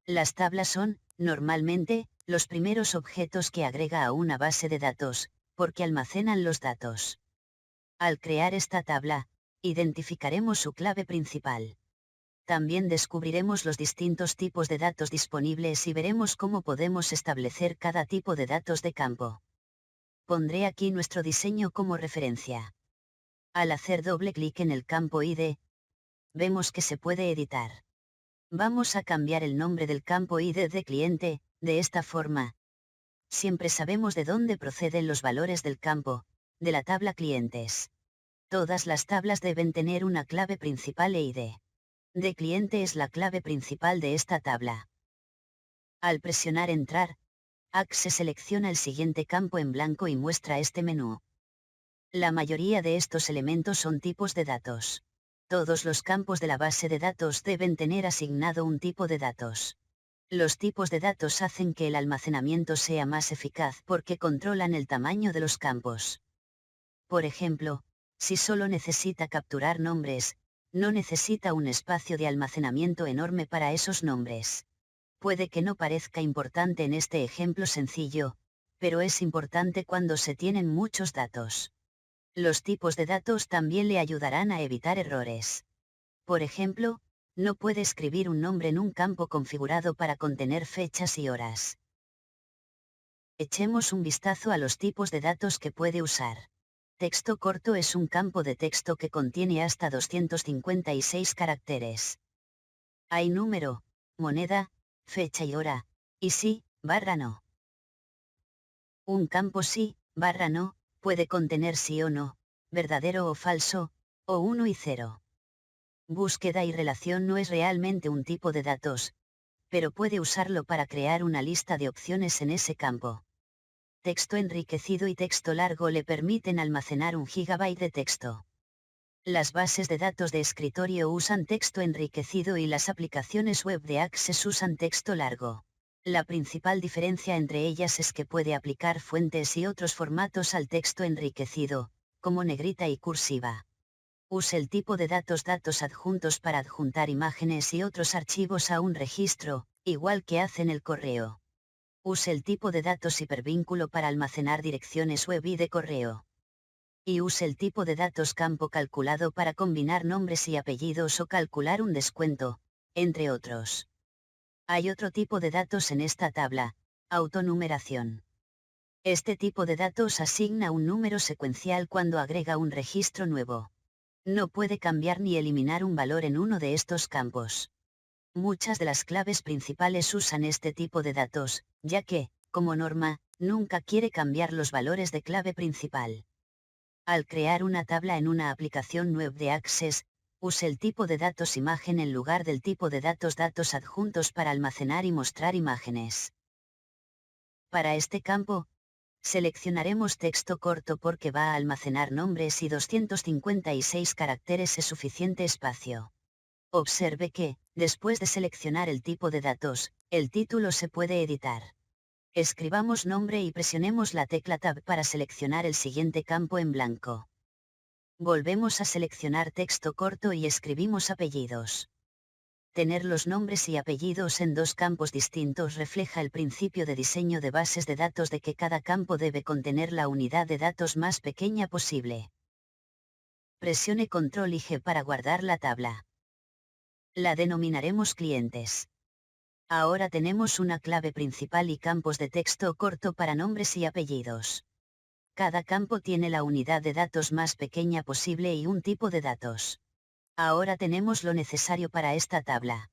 Las tablas son, normalmente, los primeros objetos que agrega a una base de datos, porque almacenan los datos. Al crear esta tabla, identificaremos su clave principal. También descubriremos los distintos tipos de datos disponibles y veremos cómo podemos establecer cada tipo de datos de campo. Pondré aquí nuestro diseño como referencia. Al hacer doble clic en el campo ID, vemos que se puede editar. Vamos a cambiar el nombre del campo ID de cliente, de esta forma. Siempre sabemos de dónde proceden los valores del campo, de la tabla clientes. Todas las tablas deben tener una clave principal e ID. De cliente es la clave principal de esta tabla. Al presionar Entrar, Axe selecciona el siguiente campo en blanco y muestra este menú. La mayoría de estos elementos son tipos de datos. Todos los campos de la base de datos deben tener asignado un tipo de datos. Los tipos de datos hacen que el almacenamiento sea más eficaz porque controlan el tamaño de los campos. Por ejemplo, si solo necesita capturar nombres, no necesita un espacio de almacenamiento enorme para esos nombres. Puede que no parezca importante en este ejemplo sencillo, pero es importante cuando se tienen muchos datos. Los tipos de datos también le ayudarán a evitar errores. Por ejemplo, no puede escribir un nombre en un campo configurado para contener fechas y horas. Echemos un vistazo a los tipos de datos que puede usar. Texto corto es un campo de texto que contiene hasta 256 caracteres. Hay número, moneda, fecha y hora, y sí, barra no. Un campo sí, barra no, puede contener sí o no, verdadero o falso, o 1 y 0. Búsqueda y relación no es realmente un tipo de datos, pero puede usarlo para crear una lista de opciones en ese campo. Texto enriquecido y texto largo le permiten almacenar 1 GB de texto. Las bases de datos de escritorio usan texto enriquecido y las aplicaciones web de Access usan texto largo. La principal diferencia entre ellas es que puede aplicar fuentes y otros formatos al texto enriquecido, como negrita y cursiva. Use el tipo de datos adjuntos para adjuntar imágenes y otros archivos a un registro, igual que hace en el correo. Use el tipo de datos hipervínculo para almacenar direcciones web y de correo. Y use el tipo de datos campo calculado para combinar nombres y apellidos o calcular un descuento, entre otros. Hay otro tipo de datos en esta tabla, autonumeración. Este tipo de datos asigna un número secuencial cuando agrega un registro nuevo. No puede cambiar ni eliminar un valor en uno de estos campos. Muchas de las claves principales usan este tipo de datos, ya que, como norma, nunca quiere cambiar los valores de clave principal. Al crear una tabla en una aplicación web de Access, use el tipo de datos imagen en lugar del tipo de datos adjuntos para almacenar y mostrar imágenes. Para este campo, seleccionaremos texto corto porque va a almacenar nombres y 256 caracteres es suficiente espacio. Observe que, después de seleccionar el tipo de datos, el título se puede editar. Escribamos nombre y presionemos la tecla Tab para seleccionar el siguiente campo en blanco. Volvemos a seleccionar texto corto y escribimos apellidos. Tener los nombres y apellidos en dos campos distintos refleja el principio de diseño de bases de datos de que cada campo debe contener la unidad de datos más pequeña posible. Presione Ctrl y G para guardar la tabla. La denominaremos clientes. Ahora tenemos una clave principal y campos de texto corto para nombres y apellidos. Cada campo tiene la unidad de datos más pequeña posible y un tipo de datos. Ahora tenemos lo necesario para esta tabla.